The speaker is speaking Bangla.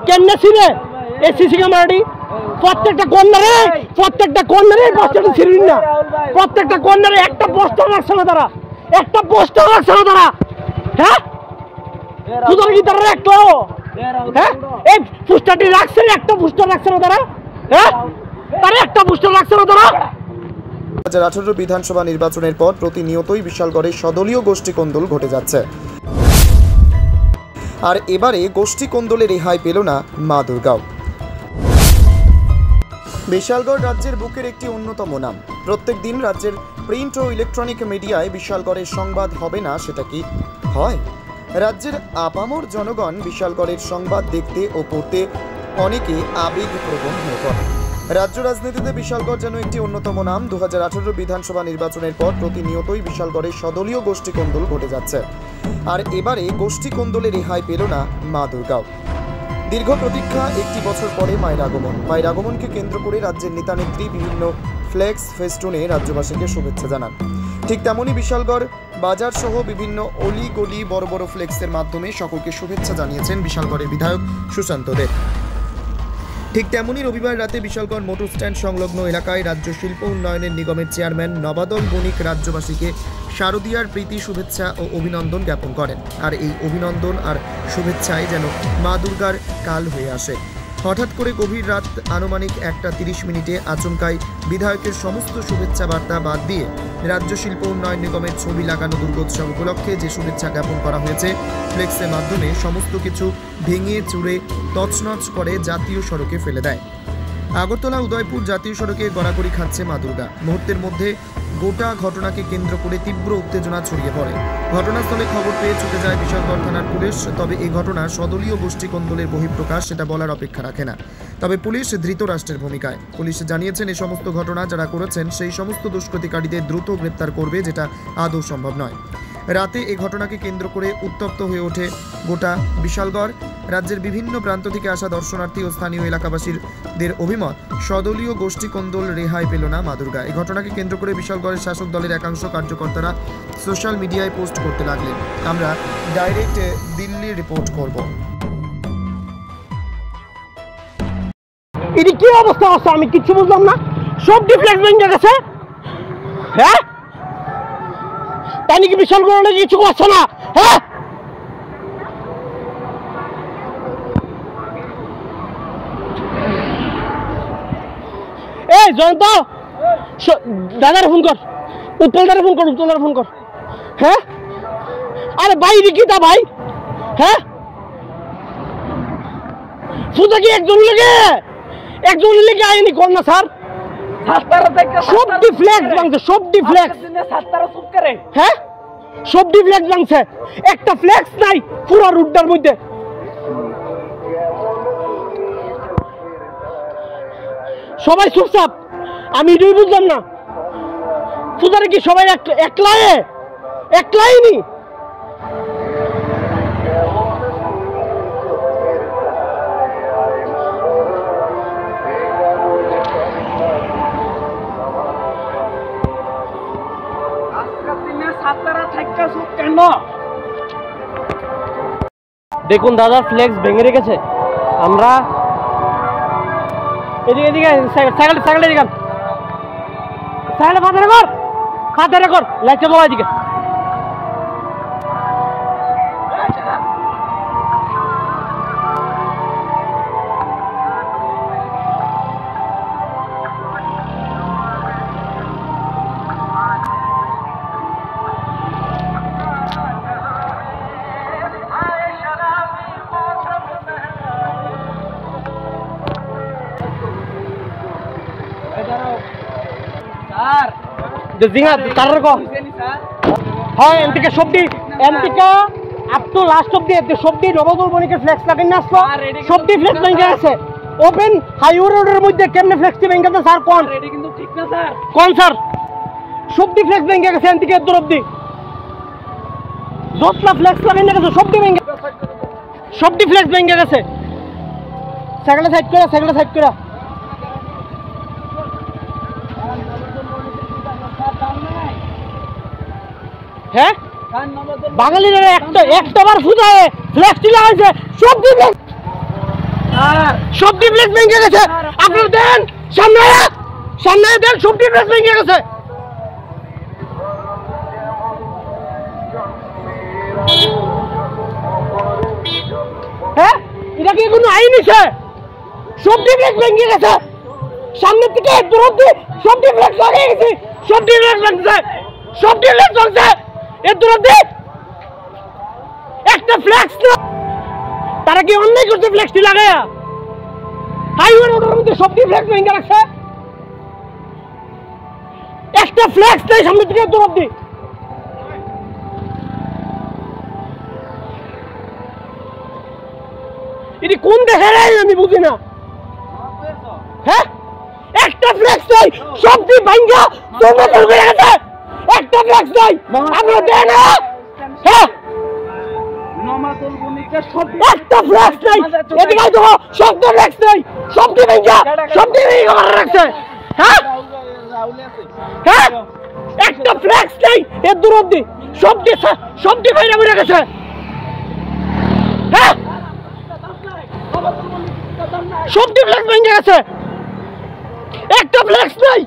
কেমনে ছিল এসিসি ক্যামেরাটি প্রত্যেকটা কর্নারে পোস্টারটা ছিলেন না, প্রত্যেকটা কর্নারে একটা পোস্টার রাখছে না তারা, একটা পোস্টার রাখছে না তারা। হ্যাঁ সুতরাং কি তারা একটা হ্যাঁ এই পোস্টারটি রাখছে, একটা পোস্টার রাখছে না তারা। হ্যাঁ তারা একটা পোস্টার রাখছে না তারা। 2018 বিধানসভা নির্বাচনের পর প্রতিনিয়তই বিশালগড়ে সদলীয় গোষ্ঠী কোন্দল ঘটে যাচ্ছে, আর এবারে গোষ্ঠী কোন্দলে রেহাই পেল না মা দুর্গাও। বিশালগড় রাজ্যের বুকের একটি অন্যতম নাম। প্রত্যেক দিন রাজ্যের প্রিন্ট ও ইলেকট্রনিক মিডিয়ায় বিশালগড়ের সংবাদ হবে না, সেটা কি হয়? রাজ্যের আপামর জনগণ বিশালগড়ের সংবাদ দেখতে ও পড়তে অনেকে আবেগপ্রবণ হয়ে পড়ে। রাজ্য রাজনীতিতে বিশালগড় যেন একটি অন্যতম নাম। 2018 বিধানসভা নির্বাচনের পর প্রতিনিয়তই বিশালগড়ে সদলীয় গোষ্ঠী কোন্দল ঘটে যাচ্ছে, আর এবারে গোষ্ঠী কোন্দলে রেহাই পেল না মা দুর্গাও। দীর্ঘ প্রতীক্ষা, একটি বছর পরে মায়ের আগমন। মায়ের আগমনকে কেন্দ্র করে রাজ্যের নেতানেত্রী বিভিন্ন ফ্লেক্স ফেস্টুনে রাজ্যবাসীকে শুভেচ্ছা জানান। ঠিক তেমনই বিশালগড় বাজার সহ বিভিন্ন অলি গলি বড় বড় ফ্লেক্সের মাধ্যমে সকলকে শুভেচ্ছা জানিয়েছেন বিশালগড়ের বিধায়ক সুশান্ত দেব। ঠিক তেমনই রবিবার রাতে বিশালগড় মোটর স্ট্যান্ড সংলগ্ন এলাকায় রাজ্য শিল্প উন্নয়নের নিগমের চেয়ারম্যান নবাদল বণিক রাজ্যবাসীকে শারদীয়ার প্রীতি শুভেচ্ছা ও অভিনন্দন জ্ঞাপন করেন। আর এই অভিনন্দন আর শুভেচ্ছায় যেন মা দুর্গার কাল হয়ে আসে। হঠাৎ করে গভীর রাত আনুমানিক 1:30 আচমকাই বিধায়কের সমস্ত শুভেচ্ছা বার্তা বাদ দিয়ে রাজ্য শিল্প উন্নয়ন নিগমের ছবি লাগানো দুর্গোৎসব উপলক্ষে যে শুভেচ্ছা জ্ঞাপন করা হয়েছে ফ্লেক্সের মাধ্যমে সমস্ত কিছু ভেঙে চুরে তছনছ করে জাতীয় সড়কে ফেলে দেয়। আগরতলা উদয়পুর জাতীয় সড়কে গড়াগড়ি খাচ্ছে মা দুর্গা। মুহূর্তের মধ্যে গোটা ঘটনাকে কেন্দ্র করে তীব্র উত্তেজনা ছড়িয়ে পড়ে। ঘটনাস্থলে খবর পেয়ে ছুটে যায় বিশালগড় থানার পুলিশ। তবে এই ঘটনা সদলীয় গোষ্ঠী কোন্দলের বহিঃপ্রকাশ, সেটা বলার অপেক্ষা রাখে না। তবে পুলিশ ধৃতরাষ্ট্রের ভূমিকায়। পুলিশ জানিয়েছেন এই সমস্ত ঘটনা যারা করেছেন সেই সমস্ত দুষ্কৃতিকারীদের দ্রুত গ্রেপ্তার করবে, যেটা আদৌ সম্ভব নয়। রাতে এই ঘটনাকে কেন্দ্র করে উত্তপ্ত হয়ে ওঠে গোটা বিশালগড়। রাজ্যের বিভিন্ন প্রান্ত থেকে আসা দর্শনার্থী ও স্থানীয় এলাকাবাসীদের অভিমত, সদলীয় গোষ্ঠী কোন্দল রেহাই পেল না মা দুর্গা। এই ঘটনাকে কেন্দ্র করে বিশালগড়ের শাসক দলের একাংশ কার্যকর্তারা সোশ্যাল মিডিয়ায় পোস্ট করতে লাগলেন। আমরা ডাইরেক্ট দিল্লি রিপোর্ট করব। এটি কি অবস্থা হচ্ছে আমি কিচ্ছু বুঝলাম না। সব ডিফ্লেক্ট ভেঙে গেছে। হ্যাঁ তাই নাকি বিশালগড়ে কিছু করছে না? হ্যাঁ এই জয়ন্ত দাদার ফোন কর, উৎপলদারে ফোন কর। হ্যাঁ আরে ভাই রিকিতা ভাই, হ্যাঁ সুতা কি একজন লেগে আইনি কর না স্যার। সব ডিফ্লেক্স ভাঙছে, সব ডিফ্লেক্স। হ্যাঁ সব ডিফ্লেক্স ভাঙছে, একটা ফ্লেক্স নাই পুরো রুটটার মধ্যে। সবাই চুপচাপ, আমি এটাই বুঝলাম না। সুতরাং কি সবাই একলাইনি? দেখুন দাদা ফ্লেক্স ভেঙে রেখেছে। আমরা এদিকে সাইকেল ফাঁদে কর লাইটটা বলা এদিকে। এমপিকে সবটি এমপিকে আপ টু লাস্ট অব্দি সবটি নবদল বণিকের ফ্লেক্স লাগাই না আসলো, সবটি ফ্লেক্স ভেঙে গেছে। ওপেন হাইওয়ে রোডের মধ্যে কেমনে ফ্লেক্সটি ভেঙে গেছে স্যার? কোন কিন্তু ঠিক না স্যার, কোন স্যার? সবটি ফ্লেক্স ভেঙে গেছে এমপিকে দূর অব্দি, যতটা ফ্লেক্স লাগাই না গেছে সবটি ফ্লেক্স ভেঙে গেছে। সাইকেলটা সাইড করে হ্যাঁ বাঙালিরা একটা বার ফুটায় ফ্লেক্সটি লাগাইছে সব দিকে। সবটি ফ্লেক্স ভেঙে গেছে। আপনারা দেন সামনে সামনে দেন, সবটি ফ্লেক্স ভেঙে গেছে। হ্যাঁ, এটা কি কোনো আইন আছে? সবটি ফ্লেক্স ভেঙে গেছে। সামনের থেকে দূর অব্দি সবটি ফ্লেক্স ভেঙে গেছে। সবটি ফ্লেক্স ভাঙছে, সবটি ফ্লেক্স ভাঙছে। এর দূর অব্দি একটা ফ্লেক্স না। তারা কি অন্যায় করছে ফ্লেক্সটি লাগায়া? হাইওয়ে রোডের মধ্যে সবটি ফ্লেক্স ভেঙে রাখছে। একটা ফ্লেক্স নেই সামনে থেকে দূর অব্দি। এটি কোন দেশের আইন আমি বুঝি না। হ্যাঁ, একটা ফ্লেক্স নাই, সবটি ভাঙা তোমরা করবে গেছে। একটা ফ্লেক্স নাই, আমরা দেন না। হ্যাঁ, একটা ফ্লেক্স নাই, এদিকে দেখো, সবটি ফ্লেক্স নাই, সবটি ভাঙা, সবটি ভেঙে মারা রাখছে। হ্যাঁ হ্যাঁ, একটা ফ্লেক্স নাই এর দূর অব্দি। সবটি সবটি ভাঙা মরে গেছে। হ্যাঁ, সবটি ফ্লেক্স ভেঙে গেছে, একটা ফ্লেক্স নাই।